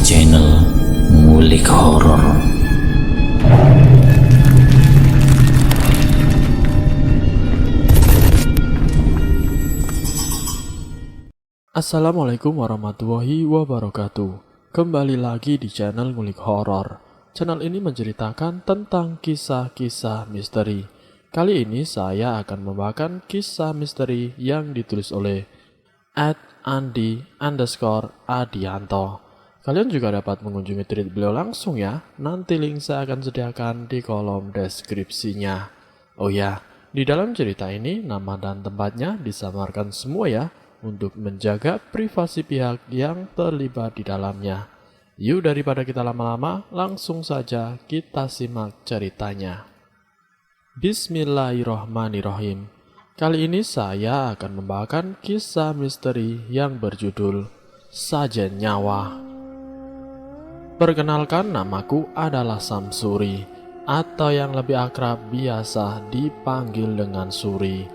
channel Ngulik Horor. Assalamualaikum warahmatullahi wabarakatuh. Kembali lagi di channel Ngulik Horor. Channel ini menceritakan tentang kisah-kisah misteri. Kali ini saya akan membawakan kisah misteri yang ditulis oleh @andi_adianto. Kalian juga dapat mengunjungi tweet beliau langsung ya. Nanti link saya akan sediakan di kolom deskripsinya. Oh ya, di dalam cerita ini nama dan tempatnya disamarkan semua ya, untuk menjaga privasi pihak yang terlibat di dalamnya. Yuk, daripada kita lama-lama, langsung saja kita simak ceritanya. Bismillahirrohmanirrohim. Kali ini saya akan membawakan kisah misteri yang berjudul Sajen Nyawa. Perkenalkan, namaku adalah Samsuri, atau yang lebih akrab biasa dipanggil dengan Suri,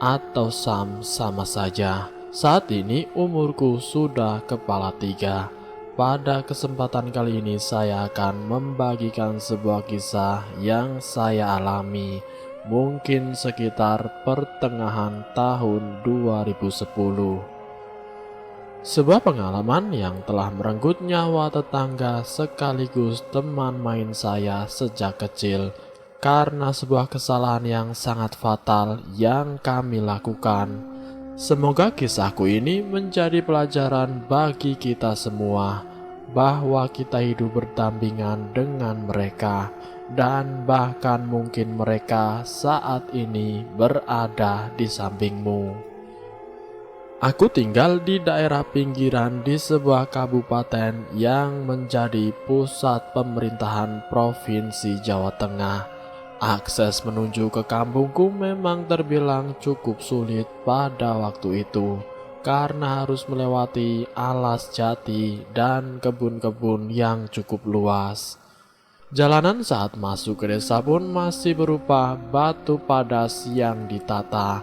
atau Sam sama saja. Saat ini umurku sudah kepala 3. Pada kesempatan kali ini saya akan membagikan sebuah kisah yang saya alami mungkin sekitar pertengahan tahun 2010. Sebuah pengalaman yang telah merenggut nyawa tetangga sekaligus teman main saya sejak kecil karena sebuah kesalahan yang sangat fatal yang kami lakukan. Semoga kisahku ini menjadi pelajaran bagi kita semua bahwa kita hidup berdampingan dengan mereka dan bahkan mungkin mereka saat ini berada di sampingmu. Aku tinggal di daerah pinggiran di sebuah kabupaten yang menjadi pusat pemerintahan Provinsi Jawa Tengah. Akses menuju ke kampungku memang terbilang cukup sulit pada waktu itu karena harus melewati alas jati dan kebun-kebun yang cukup luas. Jalanan saat masuk ke desa pun masih berupa batu padas yang ditata.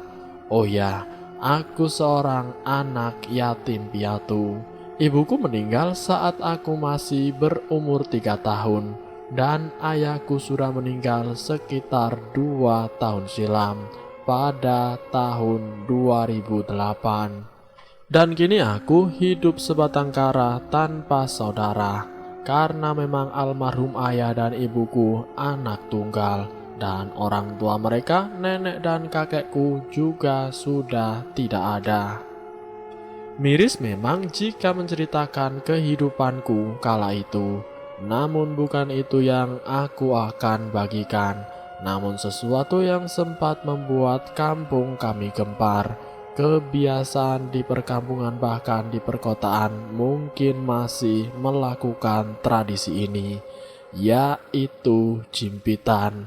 Oh ya, aku seorang anak yatim piatu. Ibuku meninggal saat aku masih berumur 3 tahun. Dan ayahku sudah meninggal sekitar 2 tahun silam pada tahun 2008. Dan kini aku hidup sebatang kara tanpa saudara karena memang almarhum ayah dan ibuku anak tunggal dan orang tua mereka, nenek dan kakekku juga sudah tidak ada. Miris memang jika menceritakan kehidupanku kala itu. Namun bukan itu yang aku akan bagikan, namun sesuatu yang sempat membuat kampung kami gempar. Kebiasaan di perkampungan bahkan di perkotaan mungkin masih melakukan tradisi ini, yaitu jimpitan.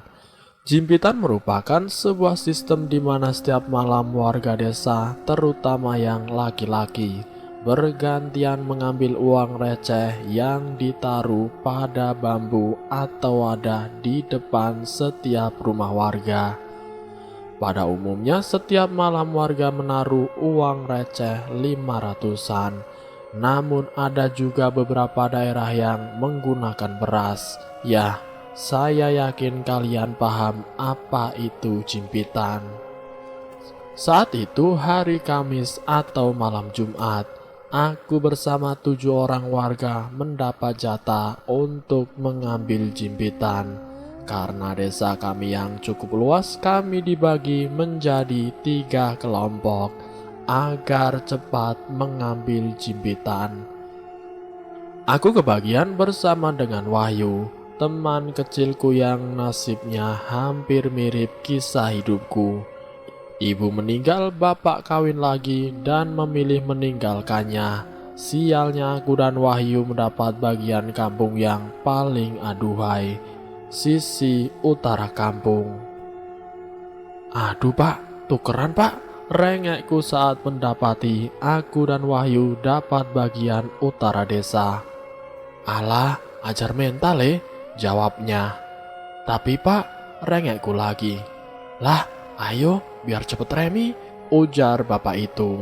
Jimpitan merupakan sebuah sistem di mana setiap malam warga desa, terutama yang laki-laki, bergantian mengambil uang receh yang ditaruh pada bambu atau wadah di depan setiap rumah warga. Pada umumnya setiap malam warga menaruh uang receh 500-an. Namun ada juga beberapa daerah yang menggunakan beras. Ya, saya yakin kalian paham apa itu jimpitan. Saat itu hari Kamis atau malam Jumat. Aku bersama 7 orang warga mendapat jatah untuk mengambil jimpitan. Karena desa kami yang cukup luas, kami dibagi menjadi 3 kelompok agar cepat mengambil jimpitan. Aku kebagian bersama dengan Wahyu, teman kecilku yang nasibnya hampir mirip kisah hidupku. Ibu meninggal, bapak kawin lagi dan memilih meninggalkannya. Sialnya aku dan Wahyu mendapat bagian kampung yang paling aduhai, sisi utara kampung. Aduh pak, tukeran pak, rengekku saat mendapati aku dan Wahyu dapat bagian utara desa. Alah, ajar mental jawabnya. Tapi pak, rengekku lagi. Lah, ayo biar cepet remi, ujar bapak itu.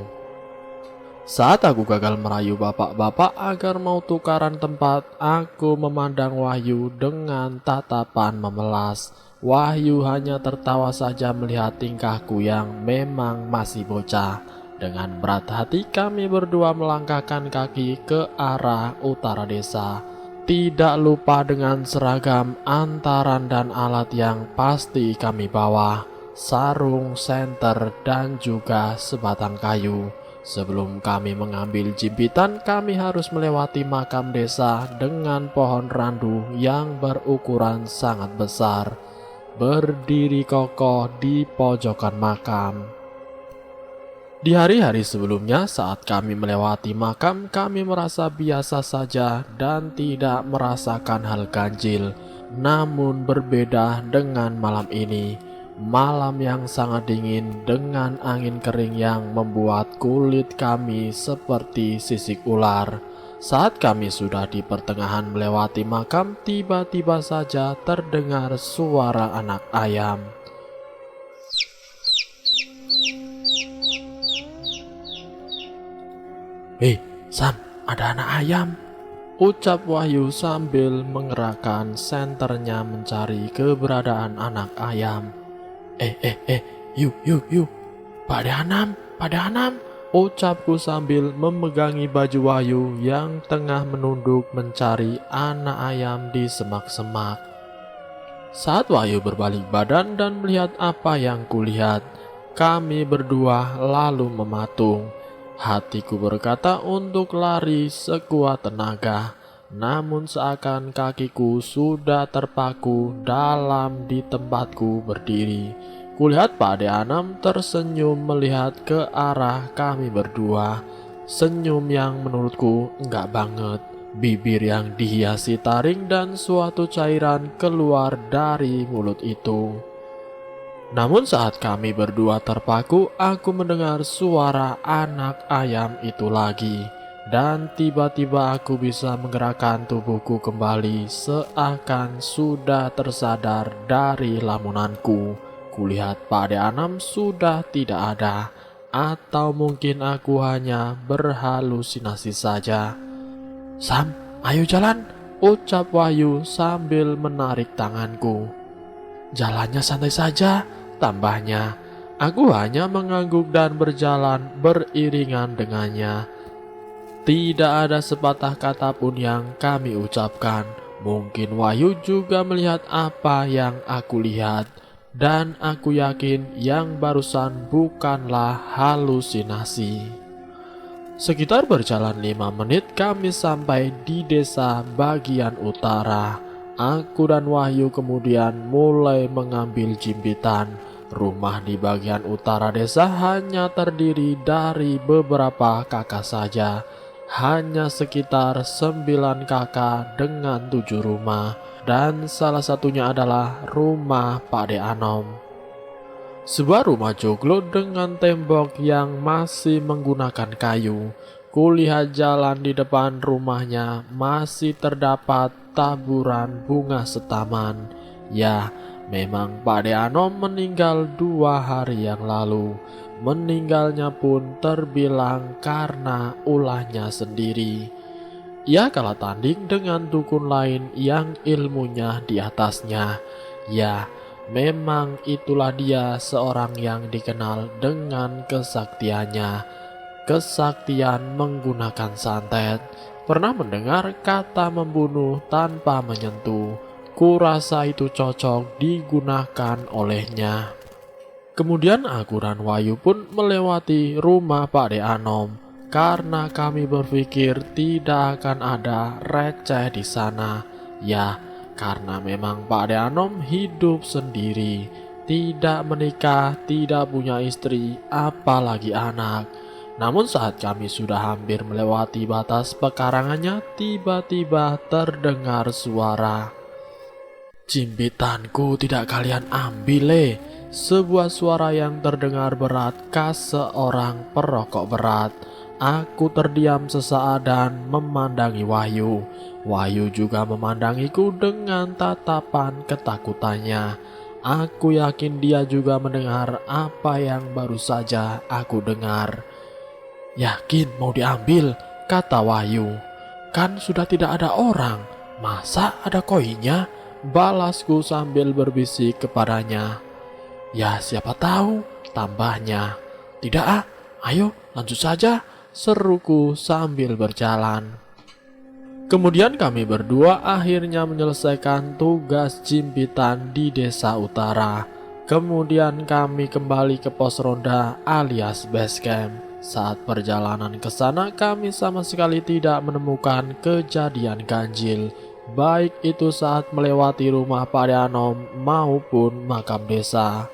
Saat aku gagal merayu bapak-bapak agar mau tukaran tempat, aku memandang Wahyu dengan tatapan memelas. Wahyu hanya tertawa saja melihat tingkahku yang memang masih bocah. Dengan berat hati kami berdua melangkahkan kaki ke arah utara desa. Tidak lupa dengan seragam, antaran dan alat yang pasti kami bawa, sarung, senter, dan juga sebatang kayu. Sebelum kami mengambil jimpitan, kami harus melewati makam desa dengan pohon randu yang berukuran sangat besar, berdiri kokoh di pojokan makam. Di hari-hari sebelumnya, saat kami melewati makam, kami merasa biasa saja dan tidak merasakan hal ganjil. Namun berbeda dengan malam ini. Malam yang sangat dingin dengan angin kering yang membuat kulit kami seperti sisik ular. Saat kami sudah di pertengahan melewati makam, tiba-tiba saja terdengar suara anak ayam. "Hei, Sam, ada anak ayam," ucap Wahyu sambil menggerakkan senternya mencari keberadaan anak ayam. Yuk, pada Hanam, ucapku sambil memegangi baju Wahyu yang tengah menunduk mencari anak ayam di semak-semak. Saat Wahyu berbalik badan dan melihat apa yang kulihat, kami berdua lalu mematung. Hatiku berkata untuk lari sekuat tenaga, namun seakan kakiku sudah terpaku dalam di tempatku berdiri. Kulihat Pak De Anam tersenyum melihat ke arah kami berdua. Senyum yang menurutku enggak banget. Bibir yang dihiasi taring dan suatu cairan keluar dari mulut itu. Namun saat kami berdua terpaku, aku mendengar suara anak ayam itu lagi. Dan tiba-tiba aku bisa menggerakkan tubuhku kembali seakan sudah tersadar dari lamunanku. Kulihat Pak De Anam sudah tidak ada, atau mungkin aku hanya berhalusinasi saja. "Sam, ayo jalan," ucap Wahyu sambil menarik tanganku. "Jalannya santai saja," tambahnya. Aku hanya mengangguk dan berjalan beriringan dengannya. Tidak ada sepatah kata pun yang kami ucapkan. Mungkin Wahyu juga melihat apa yang aku lihat. Dan aku yakin yang barusan bukanlah halusinasi. Sekitar berjalan 5 menit kami sampai di desa bagian utara. Aku dan Wahyu kemudian mulai mengambil jimpitan. Rumah di bagian utara desa hanya terdiri dari beberapa kakak saja. Hanya sekitar 9 kakak dengan 7 rumah. Dan salah satunya adalah rumah Pak De Anom. Sebuah rumah joglo dengan tembok yang masih menggunakan kayu. Kulihat jalan di depan rumahnya masih terdapat taburan bunga setaman. Ya, memang Pak De Anom meninggal 2 hari yang lalu. Meninggalnya pun terbilang karena ulahnya sendiri. Ia kalah tanding dengan dukun lain yang ilmunya di atasnya. Ya, memang itulah dia seorang yang dikenal dengan kesaktiannya. Kesaktian menggunakan santet. Pernah mendengar kata membunuh tanpa menyentuh? Kurasa itu cocok digunakan olehnya. Kemudian aku dan Wahyu pun melewati rumah Pak De Anom. Karena kami berpikir tidak akan ada receh di sana. Ya, karena memang Pak De Anom hidup sendiri, tidak menikah, tidak punya istri, apalagi anak. Namun saat kami sudah hampir melewati batas pekarangannya, tiba-tiba terdengar suara. "Jimpitanku tidak kalian ambil, Sebuah suara yang terdengar berat khas seorang perokok berat. Aku terdiam sesaat dan memandangi Wahyu. Wahyu juga memandangiku dengan tatapan ketakutannya. Aku yakin dia juga mendengar apa yang baru saja aku dengar. "Yakin mau diambil?" kata Wahyu. "Kan sudah tidak ada orang, masa ada koinnya?" balasku sambil berbisik kepadanya. "Ya siapa tahu," tambahnya. "Tidak ah, ayo lanjut saja," seruku sambil berjalan. Kemudian kami berdua akhirnya menyelesaikan tugas jimpitan di desa utara. Kemudian kami kembali ke pos ronda alias base camp. Saat perjalanan ke sana kami sama sekali tidak menemukan kejadian ganjil, baik itu saat melewati rumah Pak Deanom maupun makam desa.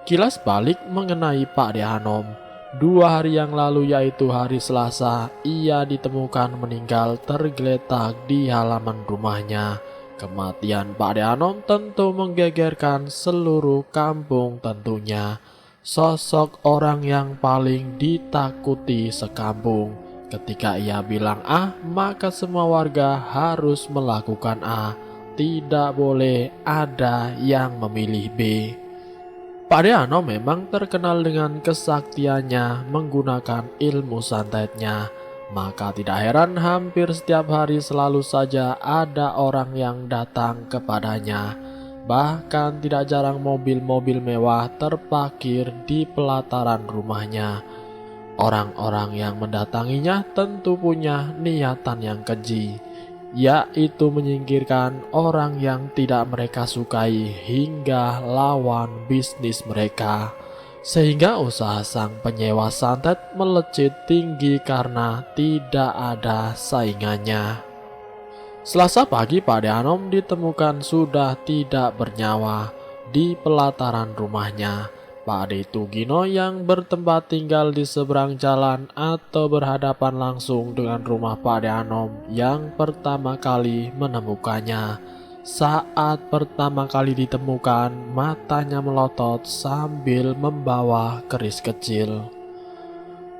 Kilas balik mengenai Pak Deanom. 2 hari yang lalu yaitu hari Selasa, ia ditemukan meninggal tergeletak di halaman rumahnya. Kematian Pak Deanom tentu menggegerkan seluruh kampung tentunya. Sosok orang yang paling ditakuti sekampung. Ketika ia bilang A, maka semua warga harus melakukan A. Tidak boleh ada yang memilih B. Pak Deanom memang terkenal dengan kesaktiannya menggunakan ilmu santetnya. Maka tidak heran hampir setiap hari selalu saja ada orang yang datang kepadanya. Bahkan tidak jarang mobil-mobil mewah terparkir di pelataran rumahnya. Orang-orang yang mendatanginya tentu punya niatan yang keji, yaitu menyingkirkan orang yang tidak mereka sukai hingga lawan bisnis mereka. Sehingga usaha sang penyewa santet melejit tinggi karena tidak ada saingannya. Selasa pagi Pak Deanom ditemukan sudah tidak bernyawa di pelataran rumahnya. Pak De Tugino yang bertempat tinggal di seberang jalan atau berhadapan langsung dengan rumah Pak Deanom yang pertama kali menemukannya. Saat pertama kali ditemukan, matanya melotot sambil membawa keris kecil.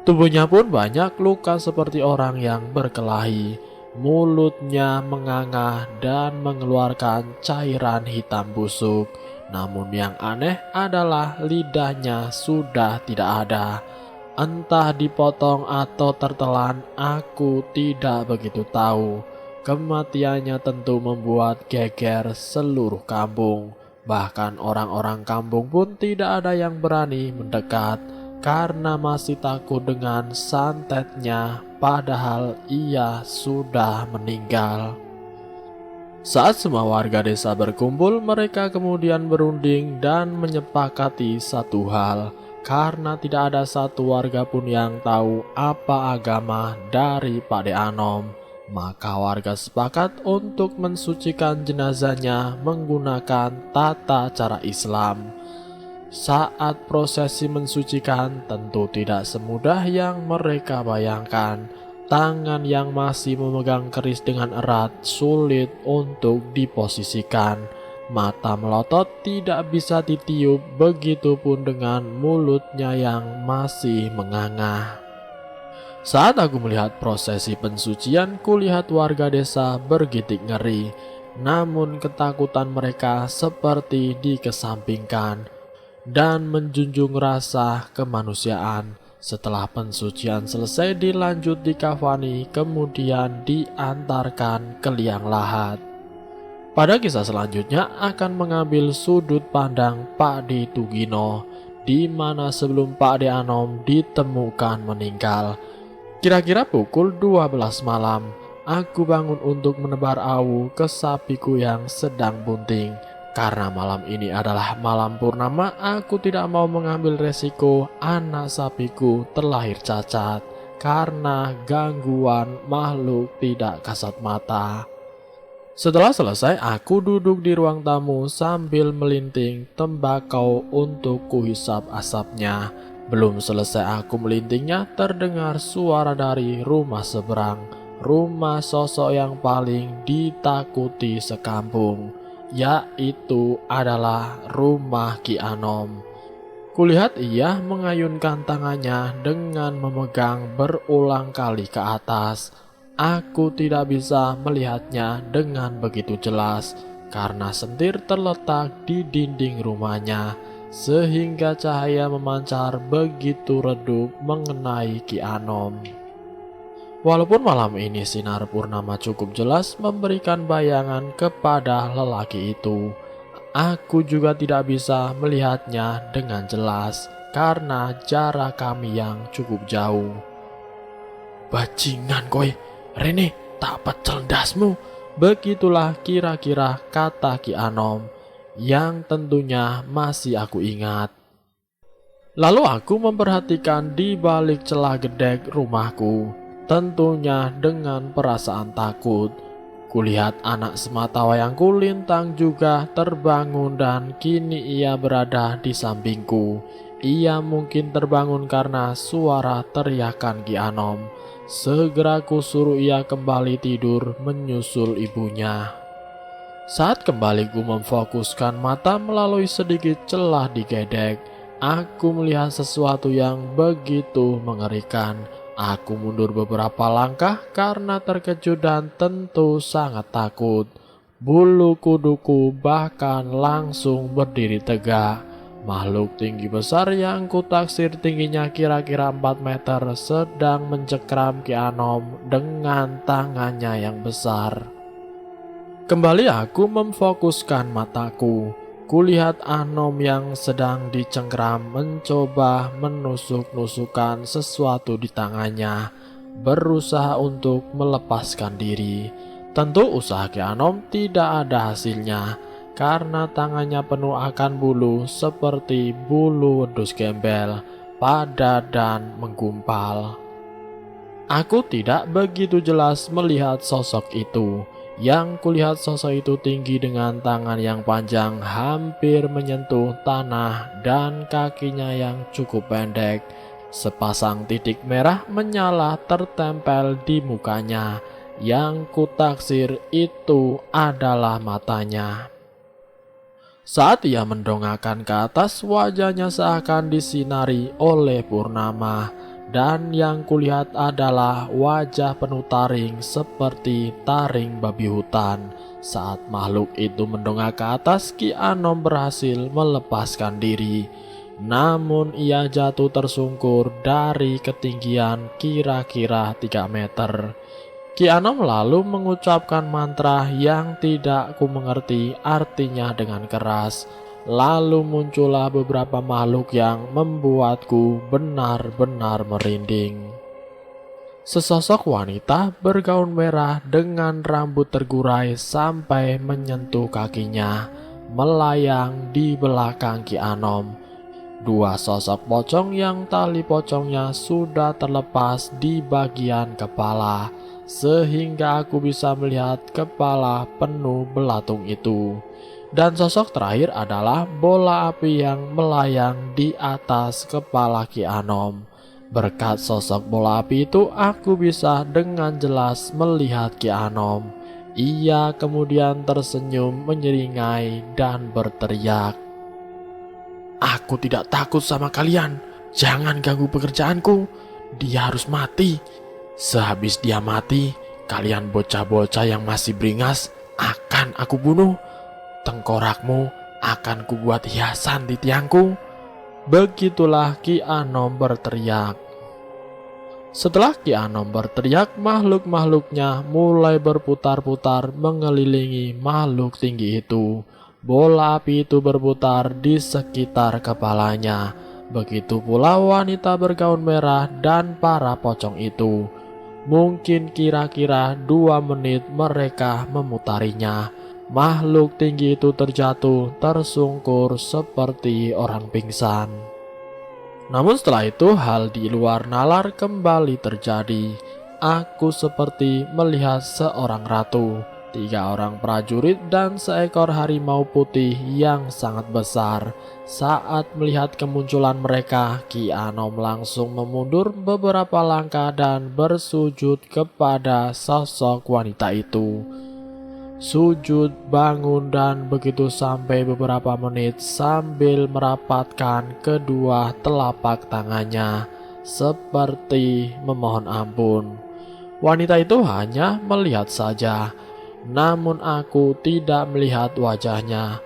Tubuhnya pun banyak luka seperti orang yang berkelahi. Mulutnya menganga dan mengeluarkan cairan hitam busuk. Namun yang aneh adalah lidahnya sudah tidak ada. Entah dipotong atau tertelan, aku tidak begitu tahu. Kematiannya tentu membuat geger seluruh kampung. Bahkan orang-orang kampung pun tidak ada yang berani mendekat karena masih takut dengan santetnya, padahal ia sudah meninggal. Saat semua warga desa berkumpul, mereka kemudian berunding dan menyepakati satu hal. Karena tidak ada satu warga pun yang tahu apa agama dari Pak Deanom, maka warga sepakat untuk mensucikan jenazahnya menggunakan tata cara Islam. Saat prosesi mensucikan tentu tidak semudah yang mereka bayangkan. Tangan yang masih memegang keris dengan erat sulit untuk diposisikan. Mata melotot tidak bisa ditiup, begitupun dengan mulutnya yang masih menganga. Saat aku melihat prosesi pensucian, kulihat warga desa bergidik ngeri. Namun ketakutan mereka seperti dikesampingkan dan menjunjung rasa kemanusiaan. Setelah pensucian selesai dilanjut dikafani, kemudian diantarkan ke liang lahat. Pada kisah selanjutnya akan mengambil sudut pandang Pak De Tugino, di mana sebelum Pak Deanom ditemukan meninggal. Kira-kira pukul 12 malam, aku bangun untuk menebar awu ke sapiku yang sedang bunting. Karena malam ini adalah malam purnama, aku tidak mau mengambil resiko anak sapiku terlahir cacat karena gangguan makhluk tidak kasat mata. Setelah selesai, aku duduk di ruang tamu sambil melinting tembakau untuk kuhisap asapnya. Belum selesai aku melintingnya, terdengar suara dari rumah seberang, rumah sosok yang paling ditakuti sekampung, yaitu adalah rumah Ki Anom. Kulihat ia mengayunkan tangannya dengan memegang berulang kali ke atas. Aku tidak bisa melihatnya dengan begitu jelas karena sentir terletak di dinding rumahnya. sehingga cahaya memancar begitu redup mengenai Ki Anom. Walaupun malam ini sinar purnama cukup jelas memberikan bayangan kepada lelaki itu, aku juga tidak bisa melihatnya dengan jelas karena jarak kami yang cukup jauh. "Bajingan kowe, Rene, tak pecel ndasmu." Begitulah kira-kira kata Ki Anom yang tentunya masih aku ingat. Lalu aku memperhatikan di balik celah gedek rumahku, tentunya dengan perasaan takut. Kulihat anak sematawayangku Lintang juga terbangun dan kini ia berada di sampingku. Ia mungkin terbangun karena suara teriakan Ki Anom. Segera kusuruh ia kembali tidur menyusul ibunya. Saat kembali ku memfokuskan mata melalui sedikit celah di gedek, aku melihat sesuatu yang begitu mengerikan. Aku mundur beberapa langkah karena terkejut dan tentu sangat takut. Bulu kuduku bahkan langsung berdiri tegak. Makhluk tinggi besar yang kutaksir tingginya kira-kira 4 meter sedang mencekram Ki Anom dengan tangannya yang besar. Kembali aku memfokuskan mataku. Kulihat Anom yang sedang dicengkram mencoba menusuk-nusukkan sesuatu di tangannya, berusaha untuk melepaskan diri. Tentu usaha Ki Anom tidak ada hasilnya, karena tangannya penuh akan bulu seperti bulu wedus gembel, padat dan menggumpal. Aku tidak begitu jelas melihat sosok itu. Yang kulihat sosok itu tinggi dengan tangan yang panjang hampir menyentuh tanah dan kakinya yang cukup pendek. Sepasang titik merah menyala tertempel di mukanya. Yang kutaksir itu adalah matanya. Saat ia mendongakkan ke atas, wajahnya seakan disinari oleh purnama, dan yang kulihat adalah wajah penuh taring seperti taring babi hutan. Saat makhluk itu mendongak ke atas, Ki Anom berhasil melepaskan diri. Namun ia jatuh tersungkur dari ketinggian kira-kira 3 meter. Ki Anom lalu mengucapkan mantra yang tidak ku mengerti artinya dengan keras. Lalu muncullah beberapa makhluk yang membuatku benar-benar merinding. Sesosok wanita bergaun merah dengan rambut tergurai sampai menyentuh kakinya, melayang di belakang Ki Anom. 2 sosok pocong yang tali pocongnya sudah terlepas di bagian kepala, sehingga aku bisa melihat kepala penuh belatung itu. Dan sosok terakhir adalah bola api yang melayang di atas kepala Ki Anom. Berkat sosok bola api itu, aku bisa dengan jelas melihat Ki Anom. Ia kemudian tersenyum menyeringai dan berteriak, "Aku tidak takut sama kalian. Jangan ganggu pekerjaanku. Dia harus mati. Sehabis dia mati, kalian bocah-bocah yang masih beringas akan aku bunuh. Tengkorakmu akan kubuat hiasan di tiangku." Begitulah Ki Anom berteriak. Setelah Ki Anom berteriak, makhluk-makhluknya mulai berputar-putar mengelilingi makhluk tinggi itu. Bola api itu berputar di sekitar kepalanya. Begitu pula wanita bergaun merah dan para pocong itu. Mungkin kira-kira 2 menit mereka memutarinya. Makhluk tinggi itu terjatuh tersungkur seperti orang pingsan. Namun setelah itu hal di luar nalar kembali terjadi. Aku seperti melihat seorang ratu, 3 orang prajurit dan seekor harimau putih yang sangat besar. Saat melihat kemunculan mereka, Ki Anom langsung memundur beberapa langkah dan bersujud kepada sosok wanita itu. Sujud, bangun, dan begitu sampai beberapa menit sambil merapatkan kedua telapak tangannya seperti memohon ampun. Wanita itu hanya melihat saja, namun aku tidak melihat wajahnya.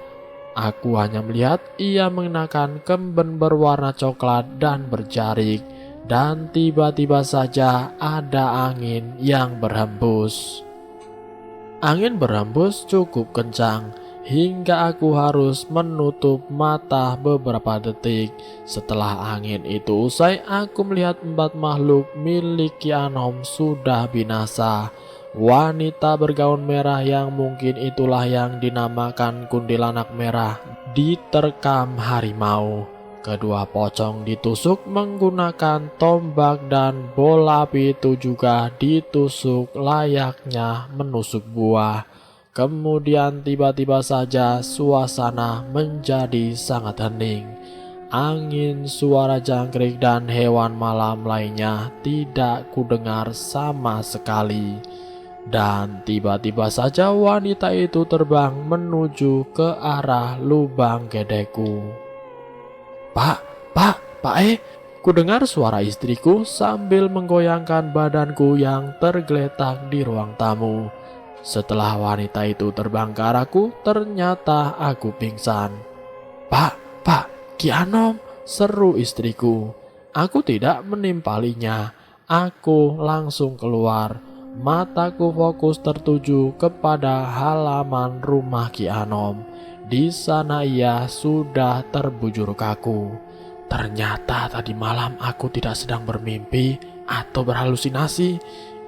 Aku hanya melihat ia mengenakan kemben berwarna coklat dan berjarik, dan tiba-tiba saja ada angin yang berhembus. Angin berhembus cukup kencang hingga aku harus menutup mata beberapa detik. Setelah angin itu usai, aku melihat 4 makhluk milik Ki Anom sudah binasa. Wanita bergaun merah yang mungkin itulah yang dinamakan kuntilanak merah diterkam harimau. Kedua pocong ditusuk menggunakan tombak dan bola api itu juga ditusuk layaknya menusuk buah. Kemudian tiba-tiba saja suasana menjadi sangat hening. Angin, suara jangkrik dan hewan malam lainnya tidak kudengar sama sekali. Dan tiba-tiba saja wanita itu terbang menuju ke arah lubang gedekku. Pak, kudengar suara istriku sambil menggoyangkan badanku yang tergeletak di ruang tamu. Setelah wanita itu terbang ke arahku, ternyata aku pingsan. Pak, Ki Anom, seru istriku. Aku tidak menimpalinya. Aku langsung keluar. Mataku fokus tertuju kepada halaman rumah Ki Anom. Di sana ia sudah terbujur kaku. Ternyata tadi malam aku tidak sedang bermimpi atau berhalusinasi.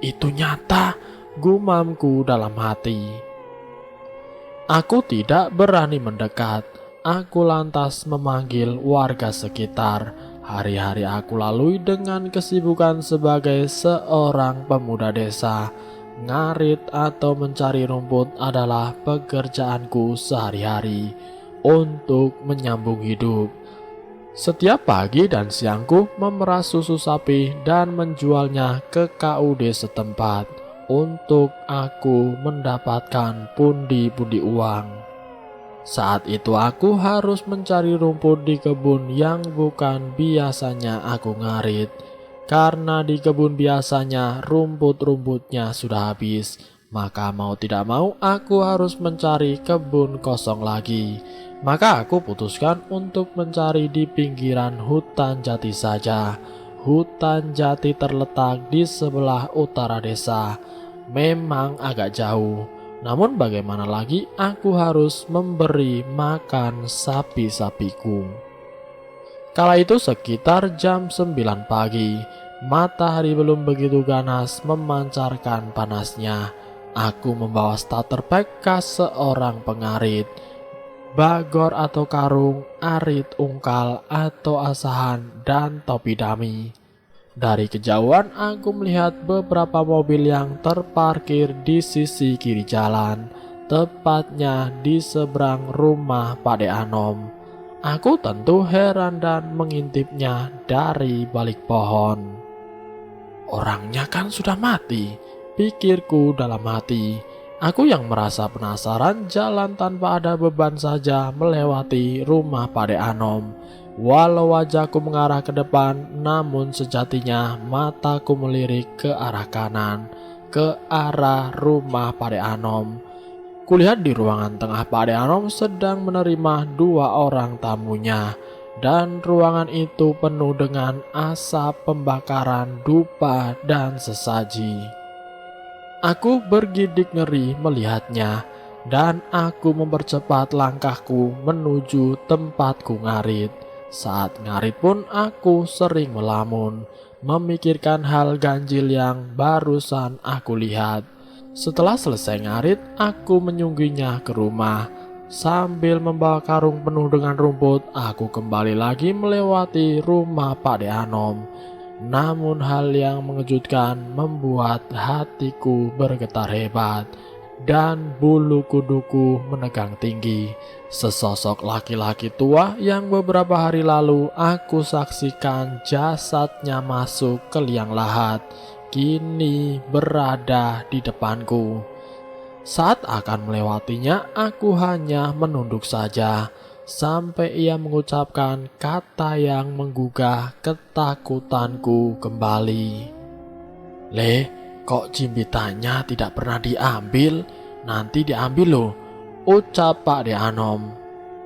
Itu nyata, gumamku dalam hati. Aku tidak berani mendekat. Aku lantas memanggil warga sekitar. Hari-hari aku lalui dengan kesibukan sebagai seorang pemuda desa. Ngarit atau mencari rumput adalah pekerjaanku sehari-hari untuk menyambung hidup. Setiap pagi dan siangku memerah susu sapi dan menjualnya ke KUD setempat untuk aku mendapatkan pundi-pundi uang. Saat itu aku harus mencari rumput di kebun yang bukan biasanya aku ngarit. Karena di kebun biasanya rumput-rumputnya sudah habis, maka mau tidak mau aku harus mencari kebun kosong lagi. Maka aku putuskan untuk mencari di pinggiran hutan jati saja. Hutan jati terletak di sebelah utara desa. Memang agak jauh. Namun bagaimana lagi, aku harus memberi makan sapi-sapiku. Kala itu sekitar jam 9 pagi. Matahari belum begitu ganas memancarkan panasnya. Aku membawa starter pack khas seorang pengarit. Bagor atau karung, arit ungkal atau asahan, dan topi dami. Dari kejauhan aku melihat beberapa mobil yang terparkir di sisi kiri jalan, tepatnya di seberang rumah Pak De Anom. Aku tentu heran dan mengintipnya dari balik pohon. Orangnya kan sudah mati, pikirku dalam hati. Aku yang merasa penasaran jalan tanpa ada beban saja melewati rumah Pak De Anom. Walau wajahku mengarah ke depan, namun sejatinya mataku melirik ke arah kanan, ke arah rumah Pak De Anom. Kulihat di ruangan tengah Pak De Anom sedang menerima 2 orang tamunya, dan ruangan itu penuh dengan asap pembakaran dupa dan sesaji. Aku bergidik ngeri melihatnya, dan aku mempercepat langkahku menuju tempatku ngarit. Saat ngarit pun aku sering melamun, memikirkan hal ganjil yang barusan aku lihat. Setelah selesai ngarit, aku menyungginya ke rumah. Sambil membawa karung penuh dengan rumput, aku kembali lagi melewati rumah Pak De Anom. Namun hal yang mengejutkan membuat hatiku bergetar hebat dan bulu kuduku menegang tinggi. Sesosok laki-laki tua yang beberapa hari lalu aku saksikan jasadnya masuk ke liang lahat, kini berada di depanku. Saat akan melewatinya, aku hanya menunduk saja sampai ia mengucapkan kata yang menggugah ketakutanku kembali. "Le, kok jimbitannya tidak pernah diambil? Nanti diambil loh," ucap Pak De Anom.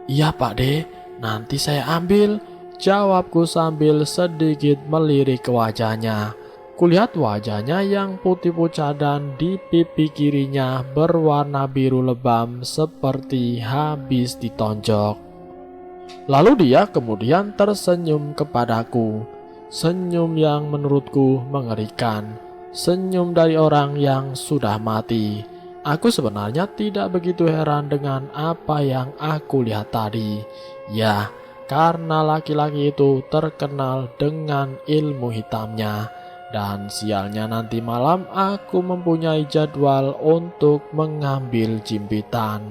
Iya Pak De, nanti saya ambil, jawabku sambil sedikit melirik ke wajahnya. Kulihat wajahnya yang putih pucat dan di pipi kirinya berwarna biru lebam seperti habis ditonjok. Lalu dia kemudian tersenyum kepadaku. Senyum yang menurutku mengerikan. Senyum dari orang yang sudah mati. Aku sebenarnya tidak begitu heran dengan apa yang aku lihat tadi. Ya, karena laki-laki itu terkenal dengan ilmu hitamnya. Dan sialnya nanti malam aku mempunyai jadwal untuk mengambil jimpitan.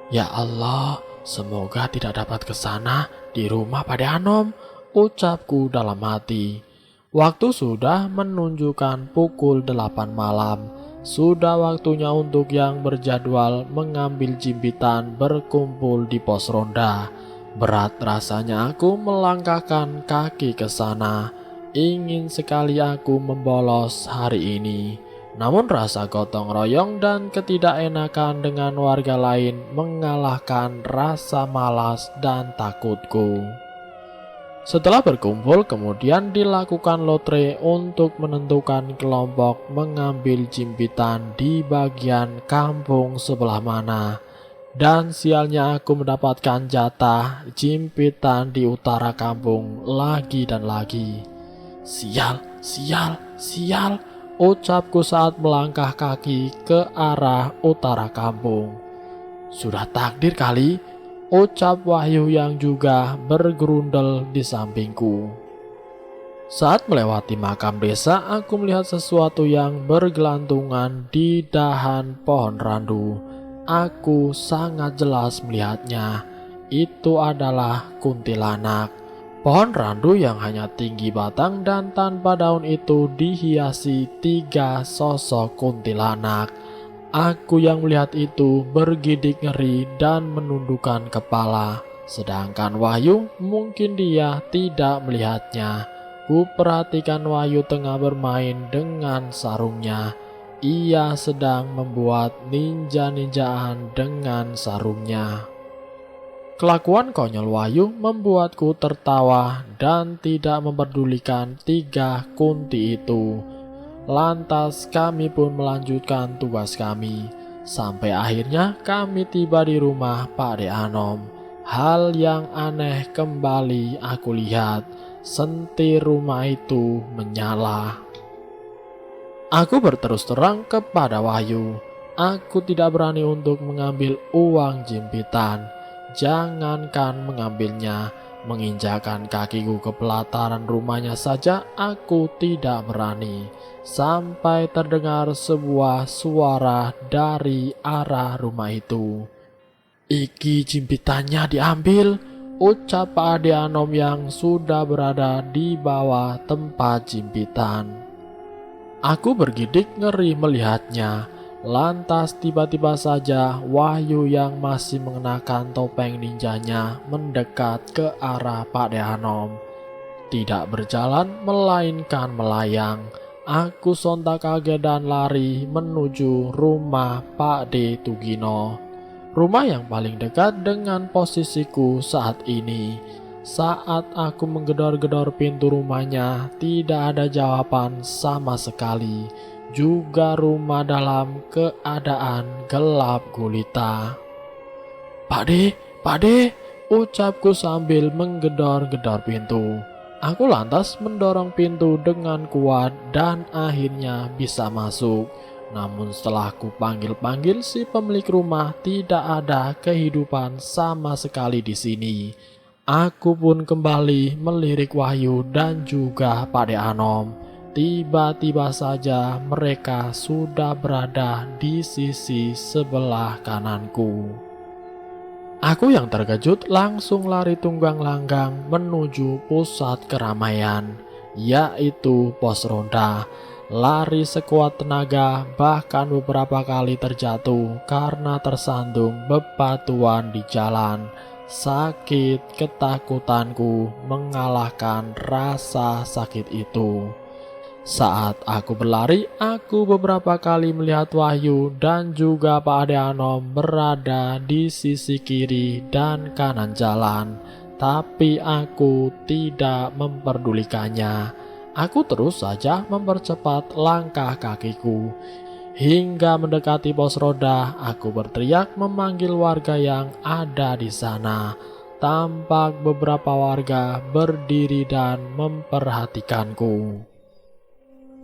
Ya Allah, semoga tidak dapat ke sana di rumah Pak De Anom, ucapku dalam hati. Waktu sudah menunjukkan pukul 8 malam. Sudah waktunya untuk yang berjadwal mengambil jimpitan berkumpul di pos ronda. Berat rasanya aku melangkahkan kaki ke sana. Ingin sekali aku membolos hari ini. Namun rasa gotong royong dan ketidakenakan dengan warga lain mengalahkan rasa malas dan takutku. Setelah berkumpul, kemudian dilakukan lotre untuk menentukan kelompok mengambil jimpitan di bagian kampung sebelah mana. Dan sialnya aku mendapatkan jatah jimpitan di utara kampung lagi dan lagi. Sial, sial, sial, ucapku saat melangkah kaki ke arah utara kampung. Sudah takdir kali, ucap Wahyu yang juga bergerundel di sampingku. Saat melewati makam desa, aku melihat sesuatu yang bergelantungan di dahan pohon randu. Aku sangat jelas melihatnya. Itu adalah kuntilanak. Pohon randu yang hanya tinggi batang dan tanpa daun itu dihiasi 3 sosok kuntilanak. Aku yang melihat itu bergidik ngeri dan menundukkan kepala. Sedangkan Wahyu mungkin dia tidak melihatnya. Ku perhatikan Wahyu tengah bermain dengan sarungnya. Ia sedang membuat ninja-ninjaan dengan sarungnya. Kelakuan konyol Wahyu membuatku tertawa dan tidak memperdulikan 3 kunti itu. Lantas kami pun melanjutkan tugas kami. Sampai akhirnya kami tiba di rumah Pak De Anom. Hal yang aneh kembali aku lihat. Sentir rumah itu menyala. Aku berterus terang kepada Wahyu. Aku tidak berani untuk mengambil uang jimpitan. Jangankan mengambilnya, menginjakan kakiku ke pelataran rumahnya saja aku tidak berani. Sampai terdengar sebuah suara dari arah rumah itu. Iki jimpitannya diambil, ucap Pak De Anom yang sudah berada di bawah tempat jimpitan. Aku bergidik ngeri melihatnya. Lantas tiba-tiba saja Wahyu yang masih mengenakan topeng ninjanya mendekat ke arah Pak De Anom. Tidak berjalan melainkan melayang. Aku sontak kaget dan lari menuju rumah Pak De Tugino. Rumah yang paling dekat dengan posisiku saat ini. Saat aku menggedor-gedor pintu rumahnya, tidak ada jawaban sama sekali. Juga rumah dalam keadaan gelap gulita. Pak De, ucapku sambil menggedor-gedor pintu. Aku lantas mendorong pintu dengan kuat dan akhirnya bisa masuk. Namun setelah ku panggil-panggil si pemilik rumah, tidak ada kehidupan sama sekali di sini. Aku pun kembali melirik Wahyu dan juga Pak De Anom. Tiba-tiba saja mereka sudah berada di sisi sebelah kananku. Aku yang terkejut langsung lari tunggang langgang menuju pusat keramaian, yaitu pos ronda. Lari sekuat tenaga, bahkan beberapa kali terjatuh karena tersandung bebatuan di jalan. Sakit ketakutanku mengalahkan rasa sakit itu. Saat aku berlari, aku beberapa kali melihat Wahyu dan juga Pak Ade Anom berada di sisi kiri dan kanan jalan. Tapi aku tidak memperdulikannya. Aku terus saja mempercepat langkah kakiku. Hingga mendekati pos roda, aku berteriak memanggil warga yang ada di sana. Tampak beberapa warga berdiri dan memperhatikanku.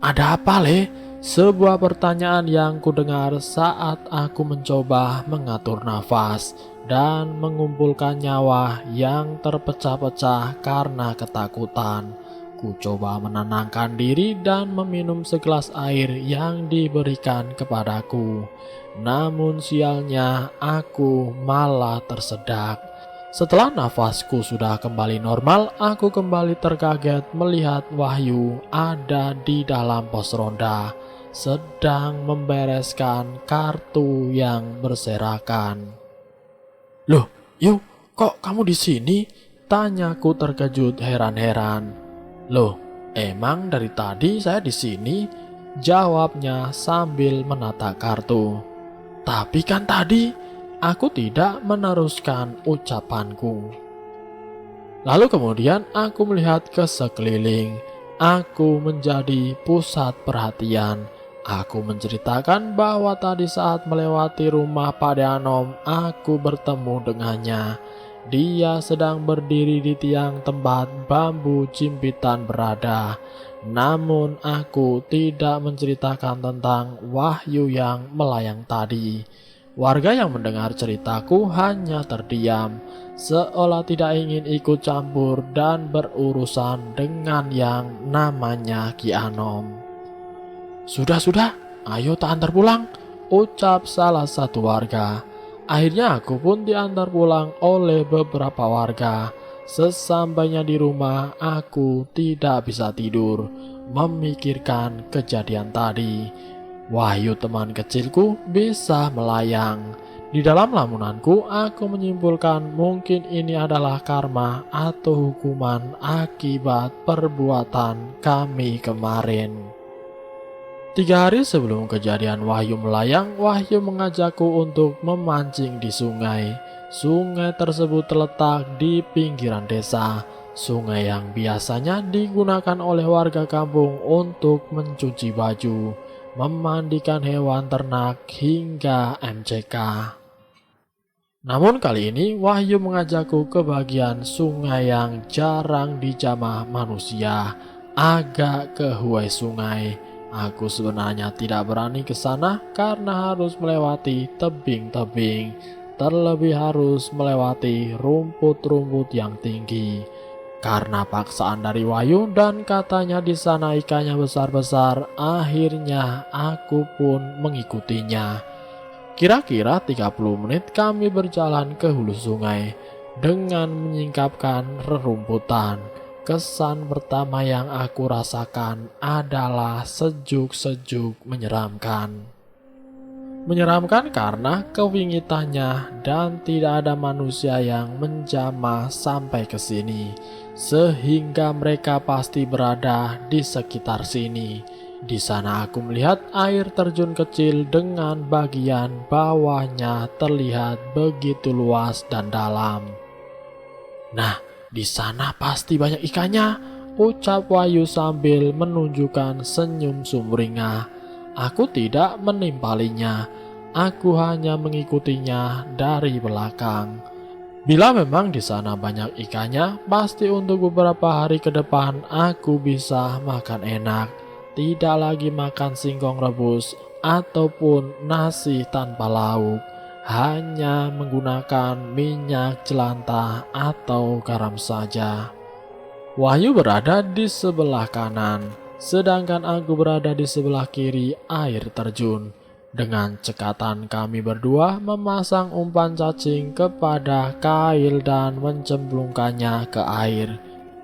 "Ada apa, Le?" Sebuah pertanyaan yang kudengar saat aku mencoba mengatur nafas dan mengumpulkan nyawa yang terpecah-pecah karena ketakutan. Ku coba menenangkan diri dan meminum segelas air yang diberikan kepadaku. Namun sialnya aku malah tersedak. Setelah nafasku sudah kembali normal, aku kembali terkaget melihat Wahyu ada di dalam pos ronda, sedang membereskan kartu yang berserakan. "Loh, Yu, kok kamu di sini?" Tanyaku terkejut heran-heran. "Loh, emang dari tadi saya di sini?" Jawabnya sambil menata kartu. "Tapi kan tadi..." Aku tidak meneruskan ucapanku. Lalu kemudian aku melihat ke sekeliling. Aku menjadi pusat perhatian. Aku menceritakan bahwa tadi saat melewati rumah Pak Anom, aku bertemu dengannya. Dia sedang berdiri di tiang tempat bambu jimpitan berada. Namun aku tidak menceritakan tentang Wahyu yang melayang tadi. Warga yang mendengar ceritaku hanya terdiam, seolah tidak ingin ikut campur dan berurusan dengan yang namanya Ki Anom. Sudah, ayo tak antar pulang," ucap salah satu warga. Akhirnya aku pun diantar pulang oleh beberapa warga. Sesampainya di rumah, aku tidak bisa tidur, memikirkan kejadian tadi. Wahyu teman kecilku bisa melayang. Di dalam lamunanku, aku menyimpulkan mungkin ini adalah karma atau hukuman akibat perbuatan kami kemarin. 3 hari sebelum kejadian Wahyu melayang, Wahyu mengajakku untuk memancing di sungai. Sungai tersebut terletak di pinggiran desa. Sungai yang biasanya digunakan oleh warga kampung untuk mencuci baju, memandikan hewan ternak, hingga MCK. Namun kali ini Wahyu mengajakku ke bagian sungai yang jarang dijamah manusia, agak ke huai sungai. Aku sebenarnya tidak berani ke sana karena harus melewati tebing-tebing, terlebih harus melewati rumput-rumput yang tinggi. Karena paksaan dari Wahyu dan katanya di sana ikannya besar-besar, akhirnya aku pun mengikutinya. Kira-kira 30 menit kami berjalan ke hulu sungai dengan menyingkapkan rerumputan. Kesan pertama yang aku rasakan adalah sejuk-sejuk menyeramkan. Menyeramkan karena kewingitannya dan tidak ada manusia yang menjamah sampai ke sini, sehingga mereka pasti berada di sekitar sini. Di sana aku melihat air terjun kecil dengan bagian bawahnya terlihat begitu luas dan dalam. "Nah, di sana pasti banyak ikannya," ucap Wahyu sambil menunjukkan senyum sumringah. Aku tidak menimpalinya, aku hanya mengikutinya dari belakang. Bila memang di sana banyak ikannya, pasti untuk beberapa hari ke depan aku bisa makan enak. Tidak lagi makan singkong rebus ataupun nasi tanpa lauk, hanya menggunakan minyak jelantah atau garam saja. Wahyu berada di sebelah kanan, sedangkan aku berada di sebelah kiri air terjun. Dengan cekatan kami berdua memasang umpan cacing kepada kail dan mencemplungkannya ke air.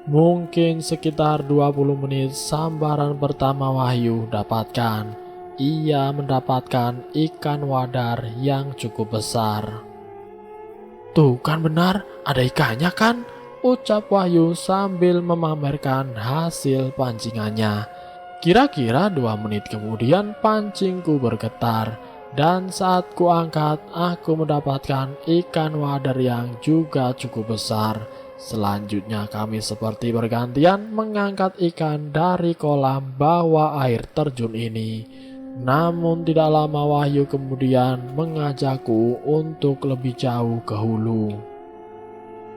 Mungkin sekitar 20 menit sambaran pertama Wahyu dapatkan. Ia mendapatkan ikan wadar yang cukup besar. "Tuh kan benar, ada ikannya kan?" ucap Wahyu sambil memamerkan hasil pancingannya. Kira-kira 2 menit kemudian pancingku bergetar, dan saat kuangkat aku mendapatkan ikan wader yang juga cukup besar. Selanjutnya kami seperti bergantian mengangkat ikan dari kolam bawah air terjun ini. Namun tidak lama Wahyu kemudian mengajakku untuk lebih jauh ke hulu.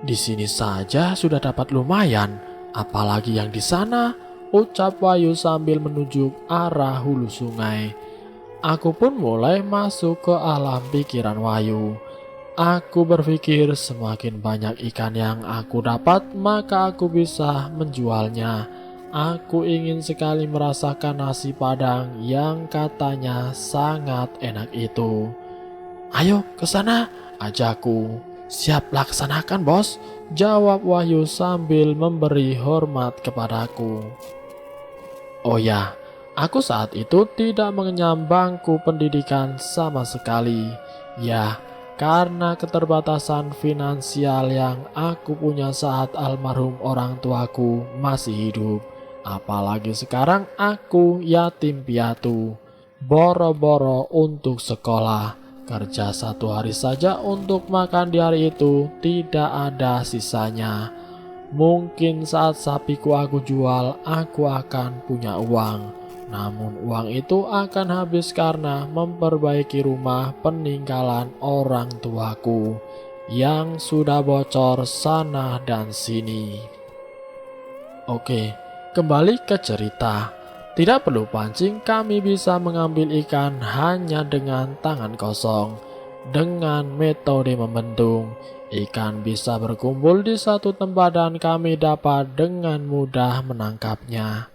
Di sini saja sudah dapat lumayan, apalagi yang di sana, ucap Wahyu sambil menunjuk arah hulu sungai. Aku pun mulai masuk ke alam pikiran Wahyu. Aku berpikir semakin banyak ikan yang aku dapat, maka aku bisa menjualnya. Aku ingin sekali merasakan nasi padang yang katanya sangat enak itu. Ayo ke sana, ajakku. Siap laksanakan bos, jawab Wahyu sambil memberi hormat kepadaku. Oh ya, aku saat itu tidak mengenyam bangku pendidikan sama sekali. Ya, karena keterbatasan finansial yang aku punya saat almarhum orang tuaku masih hidup. Apalagi sekarang aku yatim piatu. Boro-boro untuk sekolah. Kerja 1 hari saja untuk makan di hari itu tidak ada sisanya. Mungkin saat sapiku aku jual, aku akan punya uang. Namun uang itu akan habis karena memperbaiki rumah peninggalan orang tuaku yang sudah bocor sana dan sini. Oke, kembali ke cerita. Tidak perlu pancing, kami bisa mengambil ikan hanya dengan tangan kosong. Dengan metode membendung, ikan bisa berkumpul di satu tempat dan kami dapat dengan mudah menangkapnya.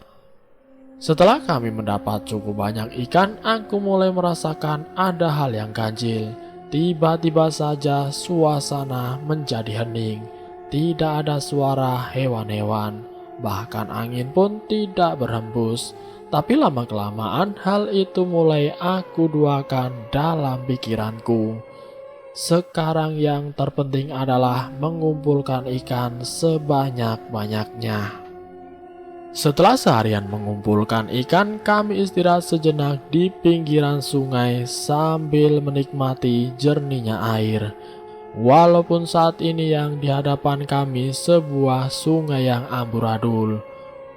Setelah kami mendapat cukup banyak ikan, aku mulai merasakan ada hal yang ganjil. Tiba-tiba saja suasana menjadi hening. Tidak ada suara hewan-hewan, bahkan angin pun tidak berhembus. Tapi lama-kelamaan hal itu mulai aku duakan dalam pikiranku. Sekarang yang terpenting adalah mengumpulkan ikan sebanyak-banyaknya. Setelah seharian mengumpulkan ikan, kami istirahat sejenak di pinggiran sungai sambil menikmati jernihnya air. Walaupun saat ini yang di hadapan kami sebuah sungai yang amburadul,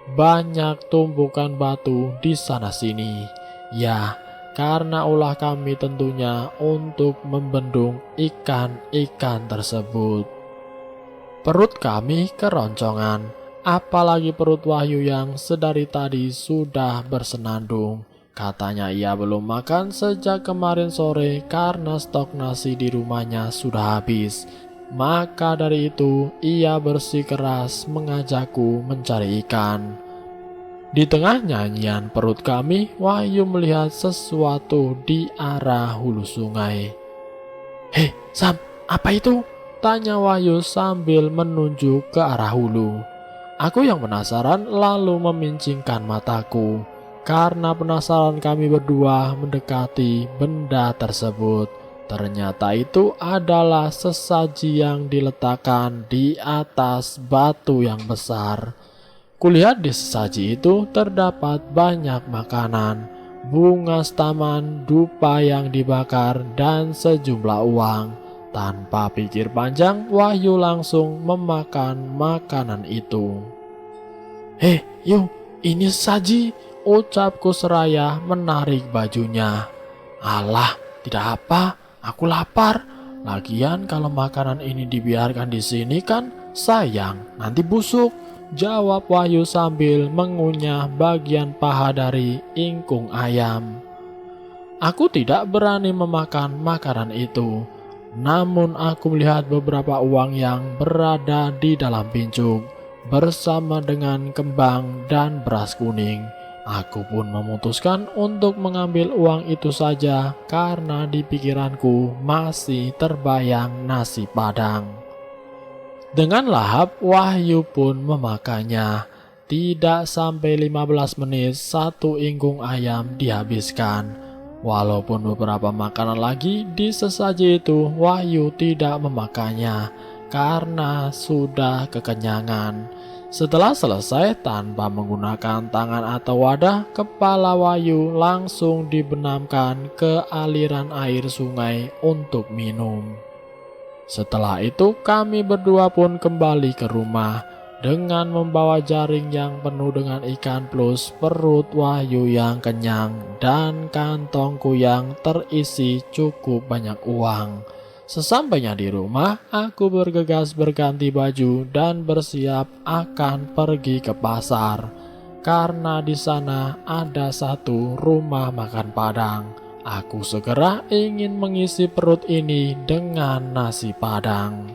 banyak tumpukan batu di sana sini. Ya, karena ulah kami tentunya untuk membendung ikan-ikan tersebut. Perut kami keroncongan. Apalagi perut Wahyu yang sedari tadi sudah bersenandung. Katanya ia belum makan sejak kemarin sore karena stok nasi di rumahnya sudah habis. Maka dari itu ia bersikeras mengajakku mencari ikan. Di tengah nyanyian perut kami, Wahyu melihat sesuatu di arah hulu sungai. "Hei Sam, apa itu?" tanya Wahyu sambil menunjuk ke arah hulu. Aku yang penasaran lalu memincingkan mataku. Karena penasaran kami berdua mendekati benda tersebut. Ternyata itu adalah sesaji yang diletakkan di atas batu yang besar. Kulihat di sesaji itu terdapat banyak makanan, bunga taman, dupa yang dibakar, dan sejumlah uang. Tanpa pikir panjang, Wahyu langsung memakan makanan itu. "Hei, yuk, ini saji," ucapku seraya menarik bajunya. "Alah, tidak apa, aku lapar. Lagian kalau makanan ini dibiarkan di sini kan sayang, nanti busuk," jawab Wahyu sambil mengunyah bagian paha dari ingkung ayam. Aku tidak berani memakan makanan itu. Namun aku melihat beberapa uang yang berada di dalam pincuk bersama dengan kembang dan beras kuning. Aku pun memutuskan untuk mengambil uang itu saja karena di pikiranku masih terbayang nasi padang. Dengan lahap Wahyu pun memakannya. Tidak sampai 15 menit satu ingkung ayam dihabiskan. Walaupun beberapa makanan lagi di sesaji itu, Wahyu tidak memakannya karena sudah kekenyangan. Setelah selesai tanpa menggunakan tangan atau wadah, kepala Wahyu langsung dibenamkan ke aliran air sungai untuk minum. Setelah itu kami berdua pun kembali ke rumah dengan membawa jaring yang penuh dengan ikan plus perut Wahyu yang kenyang dan kantongku yang terisi cukup banyak uang. Sesampainya di rumah, aku bergegas berganti baju dan bersiap akan pergi ke pasar. Karena di sana ada satu rumah makan Padang. Aku segera ingin mengisi perut ini dengan nasi Padang.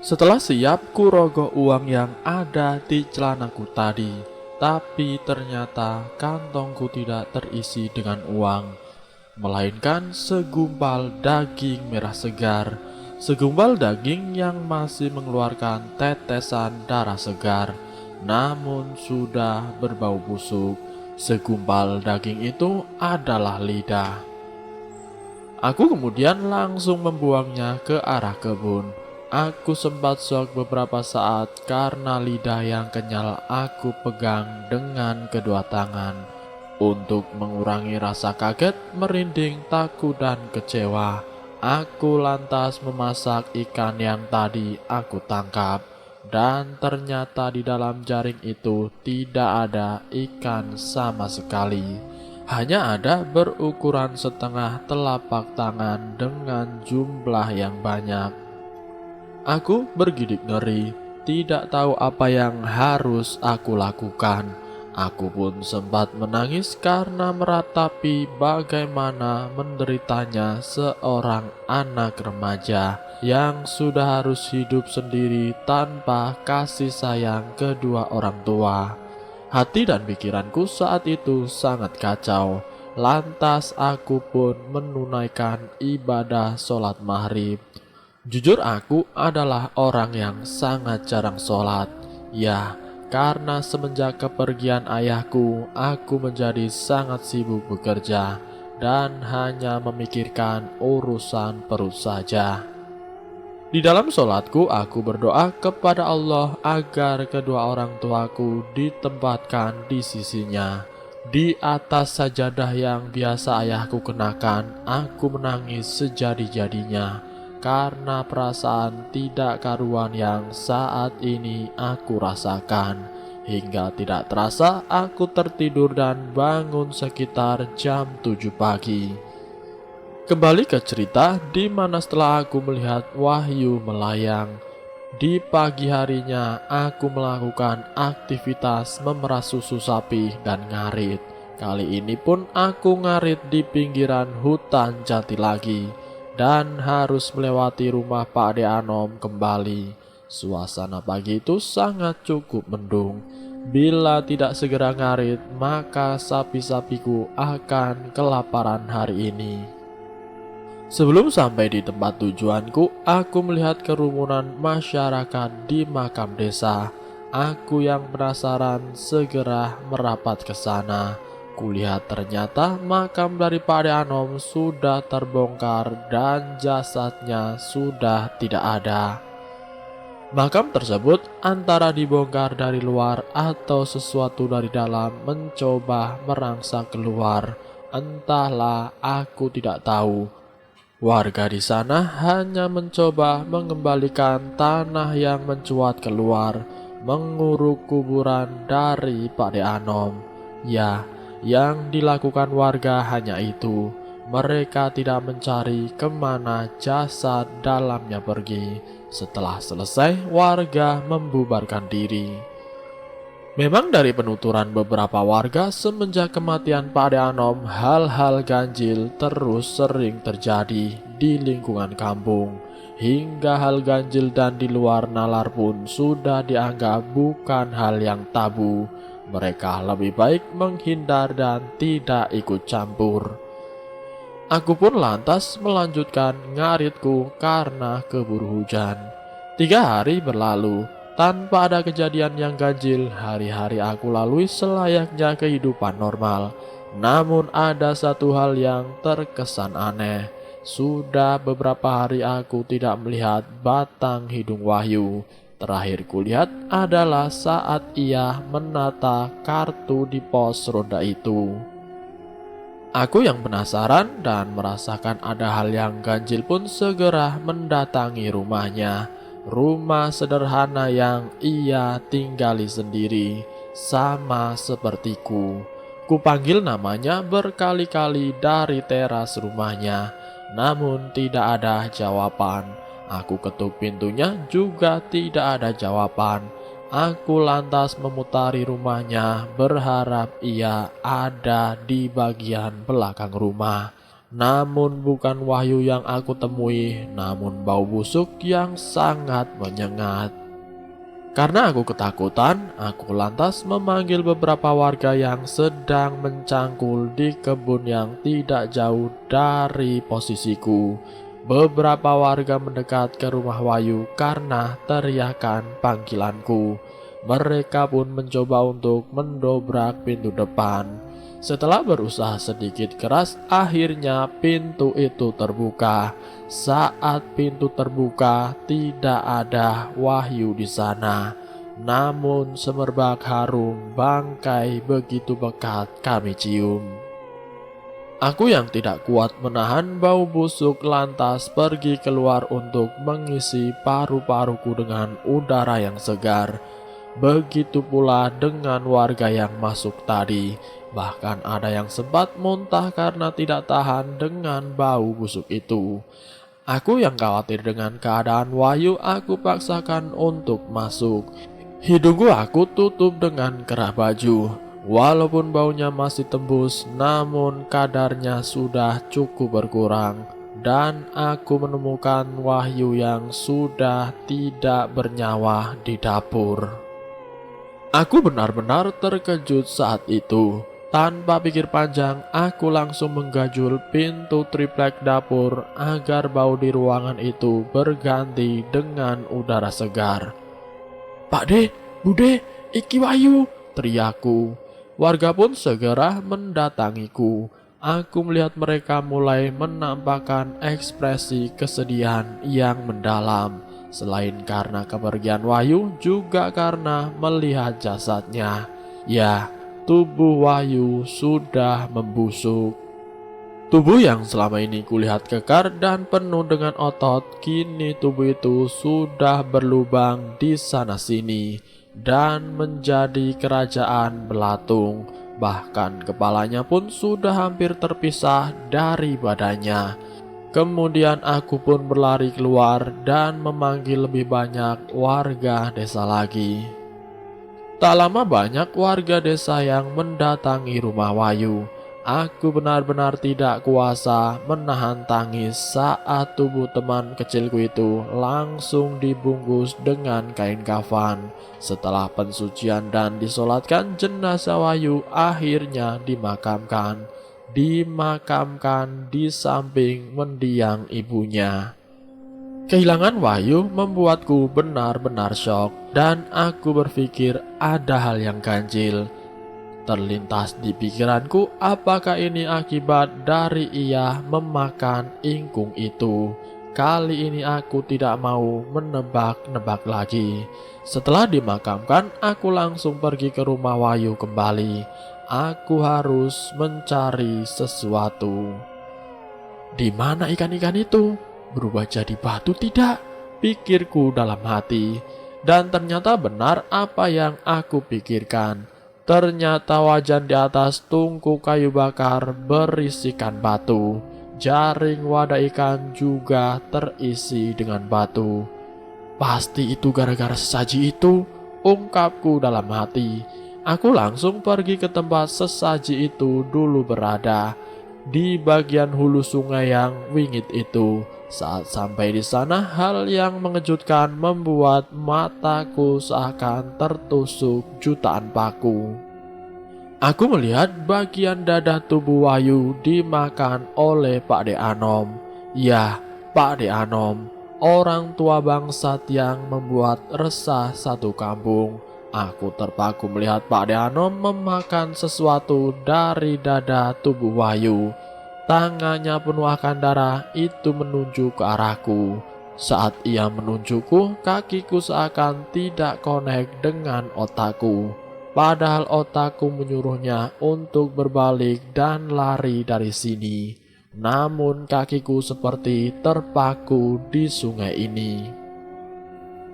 Setelah siap, ku rogoh uang yang ada di celanaku tadi. Tapi ternyata kantongku tidak terisi dengan uang, melainkan segumpal daging merah segar. Segumpal daging yang masih mengeluarkan tetesan darah segar, namun sudah berbau busuk. Segumpal daging itu adalah lidah. Aku kemudian langsung membuangnya ke arah kebun. Aku sempat syok beberapa saat karena lidah yang kenyal aku pegang dengan kedua tangan. Untuk mengurangi rasa kaget, merinding, takut, dan kecewa, aku lantas memasak ikan yang tadi aku tangkap. Dan ternyata di dalam jaring itu tidak ada ikan sama sekali. Hanya ada berukuran setengah telapak tangan dengan jumlah yang banyak. Aku bergidik ngeri, tidak tahu apa yang harus aku lakukan. Aku pun sempat menangis karena meratapi bagaimana menderitanya seorang anak remaja yang sudah harus hidup sendiri tanpa kasih sayang kedua orang tua. Hati dan pikiranku saat itu sangat kacau. Lantas aku pun menunaikan ibadah sholat maghrib. Jujur aku adalah orang yang sangat jarang sholat. Ya, karena semenjak kepergian ayahku, aku menjadi sangat sibuk bekerja dan hanya memikirkan urusan perut saja. Di dalam sholatku, aku berdoa kepada Allah agar kedua orang tuaku ditempatkan di sisinya. Di atas sajadah yang biasa ayahku kenakan, aku menangis sejadi-jadinya karena perasaan tidak karuan yang saat ini aku rasakan. Hingga tidak terasa aku tertidur dan bangun sekitar jam 7 pagi. Kembali ke cerita di mana setelah aku melihat Wahyu melayang. Di pagi harinya aku melakukan aktivitas memerah susu sapi dan ngarit. Kali ini pun aku ngarit di pinggiran hutan jati lagi dan harus melewati rumah Pak De Anom kembali. Suasana pagi itu sangat cukup mendung. Bila tidak segera ngarit, maka sapi-sapiku akan kelaparan hari ini. Sebelum sampai di tempat tujuanku, aku melihat kerumunan masyarakat di makam desa. Aku yang penasaran segera merapat ke sana. Kulihat ternyata makam dari Pak De Anom sudah terbongkar dan jasadnya sudah tidak ada. Makam tersebut antara dibongkar dari luar atau sesuatu dari dalam mencoba merangsek keluar. Entahlah, aku tidak tahu. Warga di sana hanya mencoba mengembalikan tanah yang mencuat keluar, menguruk kuburan dari Pak De Anom. Ya, yang dilakukan warga hanya itu. Mereka tidak mencari kemana jasad dalamnya pergi. Setelah selesai, warga membubarkan diri. Memang dari penuturan beberapa warga semenjak kematian Pak De Anom, hal-hal ganjil terus sering terjadi di lingkungan kampung. Hingga hal ganjil dan di luar nalar pun sudah dianggap bukan hal yang tabu. Mereka lebih baik menghindar dan tidak ikut campur. Aku pun lantas melanjutkan ngaritku karena keburu hujan. 3 hari berlalu tanpa ada kejadian yang ganjil. Hari-hari aku lalui selayaknya kehidupan normal. Namun ada satu hal yang terkesan aneh. Sudah beberapa hari aku tidak melihat batang hidung Wahyu. Terakhir kulihat adalah saat ia menata kartu di pos ronda itu. Aku yang penasaran dan merasakan ada hal yang ganjil pun segera mendatangi rumahnya. Rumah sederhana yang ia tinggali sendiri, sama sepertiku. Kupanggil namanya berkali-kali dari teras rumahnya, namun tidak ada jawaban. Aku ketuk pintunya juga tidak ada jawaban. Aku lantas memutari rumahnya berharap ia ada di bagian belakang rumah. Namun bukan Wahyu yang aku temui, namun bau busuk yang sangat menyengat. Karena aku ketakutan, aku lantas memanggil beberapa warga yang sedang mencangkul di kebun yang tidak jauh dari posisiku. Beberapa warga mendekat ke rumah Wahyu karena teriakan panggilanku. Mereka pun mencoba untuk mendobrak pintu depan. Setelah berusaha sedikit keras, akhirnya pintu itu terbuka. Saat pintu terbuka, tidak ada Wahyu di sana. Namun semerbak harum bangkai begitu pekat kami cium. Aku yang tidak kuat menahan bau busuk lantas pergi keluar untuk mengisi paru-paruku dengan udara yang segar. Begitu pula dengan warga yang masuk tadi. Bahkan ada yang sempat muntah karena tidak tahan dengan bau busuk itu. Aku yang khawatir dengan keadaan Wahyu, aku paksakan untuk masuk. Hidungku aku tutup dengan kerah baju. Walaupun baunya masih tembus, namun kadarnya sudah cukup berkurang. Dan aku menemukan Wahyu yang sudah tidak bernyawa di dapur. Aku benar-benar terkejut saat itu. Tanpa pikir panjang, aku langsung menggajul pintu triplek dapur agar bau di ruangan itu berganti dengan udara segar. "Pak De, Bude, iki Wahyu!" teriakku. Warga pun segera mendatangiku. Aku melihat mereka mulai menampakkan ekspresi kesedihan yang mendalam. Selain karena kepergian Wahyu, juga karena melihat jasadnya. Ya, tubuh Wahyu sudah membusuk. Tubuh yang selama ini kulihat kekar dan penuh dengan otot, kini tubuh itu sudah berlubang di sana-sini dan menjadi kerajaan belatung. Bahkan kepalanya pun sudah hampir terpisah dari badannya. Kemudian aku pun berlari keluar dan memanggil lebih banyak warga desa lagi. Tak lama banyak warga desa yang mendatangi rumah Wahyu. Aku benar-benar tidak kuasa menahan tangis saat tubuh teman kecilku itu langsung dibungkus dengan kain kafan. Setelah pensucian dan disolatkan, jenazah Wahyu akhirnya dimakamkan. Dimakamkan di samping mendiang ibunya. Kehilangan Wahyu membuatku benar-benar syok dan aku berpikir ada hal yang ganjil. Terlintas di pikiranku, apakah ini akibat dari ia memakan ingkung itu? Kali ini aku tidak mau menebak-nebak lagi. Setelah dimakamkan, aku langsung pergi ke rumah Wahyu kembali. Aku harus mencari sesuatu. Di mana ikan-ikan itu? Berubah jadi batu tidak? Pikirku dalam hati. Dan ternyata benar apa yang aku pikirkan. Ternyata wajan di atas tungku kayu bakar berisikan batu. Jaring wadah ikan juga terisi dengan batu. Pasti itu gara-gara sesaji itu, ungkapku dalam hati. Aku langsung pergi ke tempat sesaji itu dulu berada, di bagian hulu sungai yang wingit itu. Saat sampai di sana, hal yang mengejutkan membuat mataku seakan tertusuk jutaan paku. Aku melihat bagian dada tubuh Wahyu dimakan oleh Pak De Anom. Ya, Pak De Anom, orang tua bangsat yang membuat resah satu kampung. Aku terpaku melihat Pak De Anom memakan sesuatu dari dada tubuh Wahyu. Tangannya penuh akan darah itu menunjuk ke arahku. Saat ia menunjukku, kakiku seakan tidak connect dengan otakku. Padahal otakku menyuruhnya untuk berbalik dan lari dari sini. Namun kakiku seperti terpaku di sungai ini.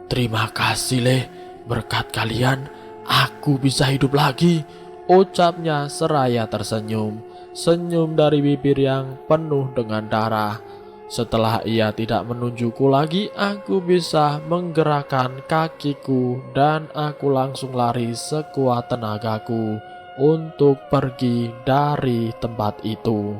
"Terima kasih Leh, berkat kalian aku bisa hidup lagi," ucapnya seraya tersenyum. Senyum dari bibir yang penuh dengan darah. Setelah ia tidak menunjukku lagi, aku bisa menggerakkan kakiku dan aku langsung lari sekuat tenagaku untuk pergi dari tempat itu.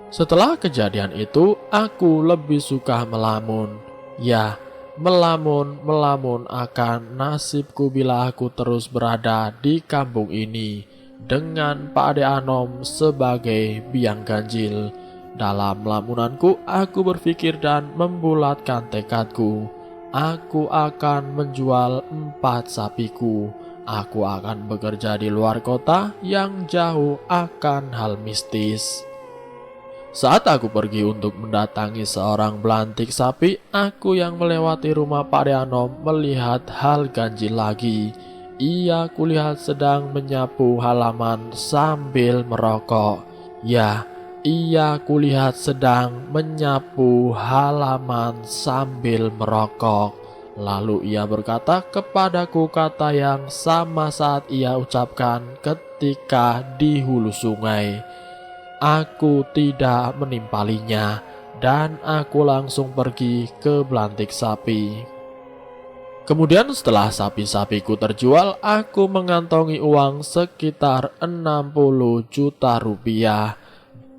Setelah kejadian itu, aku lebih suka melamun. Ya, melamun akan nasibku bila aku terus berada di kampung ini dengan Pak Ade Anom sebagai biang ganjil. Dalam lamunanku, aku berpikir dan membulatkan tekadku. Aku akan menjual 4 sapiku. Aku akan bekerja di luar kota yang jauh akan hal mistis. Saat aku pergi untuk mendatangi seorang belantik sapi, aku yang melewati rumah Pak Ade Anom melihat hal ganjil lagi. Ia kulihat sedang menyapu halaman sambil merokok. Ya, ia kulihat sedang menyapu halaman sambil merokok. Lalu ia berkata kepadaku kata yang sama saat ia ucapkan ketika di hulu sungai. Aku tidak menimpalinya dan aku langsung pergi ke belantik sapi. Kemudian setelah sapi-sapiku terjual, aku mengantongi uang sekitar 60 juta rupiah.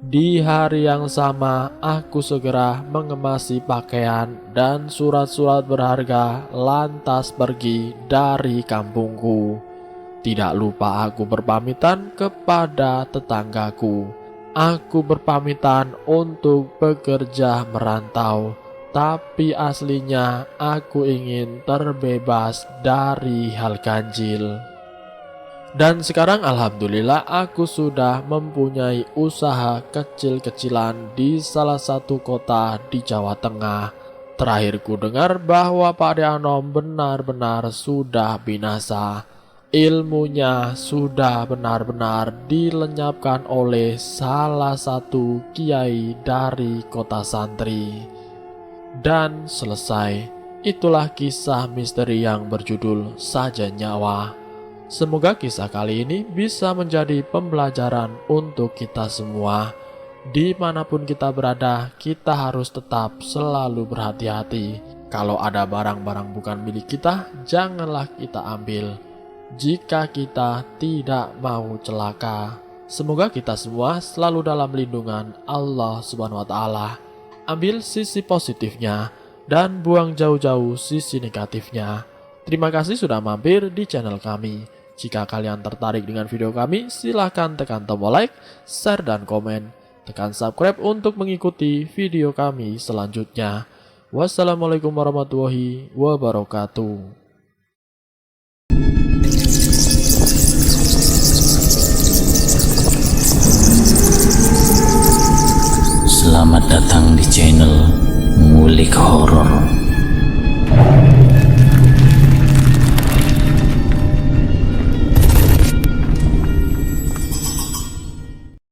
Di hari yang sama, aku segera mengemasi pakaian dan surat-surat berharga lantas pergi dari kampungku. Tidak lupa aku berpamitan kepada tetanggaku. Aku berpamitan untuk bekerja merantau, tapi aslinya aku ingin terbebas dari hal ganjil. Dan sekarang alhamdulillah aku sudah mempunyai usaha kecil-kecilan di salah satu kota di Jawa Tengah. Terakhir ku dengar bahwa Pak Ade Anom benar-benar sudah binasa. Ilmunya sudah benar-benar dilenyapkan oleh salah satu kiai dari kota santri. Dan selesai. Itulah kisah misteri yang berjudul Saja Nyawa. Semoga kisah kali ini bisa menjadi pembelajaran untuk kita semua. Dimanapun kita berada, kita harus tetap selalu berhati-hati. Kalau ada barang-barang bukan milik kita, janganlah kita ambil. Jika kita tidak mau celaka, semoga kita semua selalu dalam lindungan Allah Subhanahu wa Ta'ala. Ambil sisi positifnya dan buang jauh-jauh sisi negatifnya. Terima kasih sudah mampir di channel kami. Jika kalian tertarik dengan video kami, silahkan tekan tombol like, share, dan komen. Tekan subscribe untuk mengikuti video kami selanjutnya. Wassalamualaikum warahmatullahi wabarakatuh. Selamat datang di channel Ngulik Horor.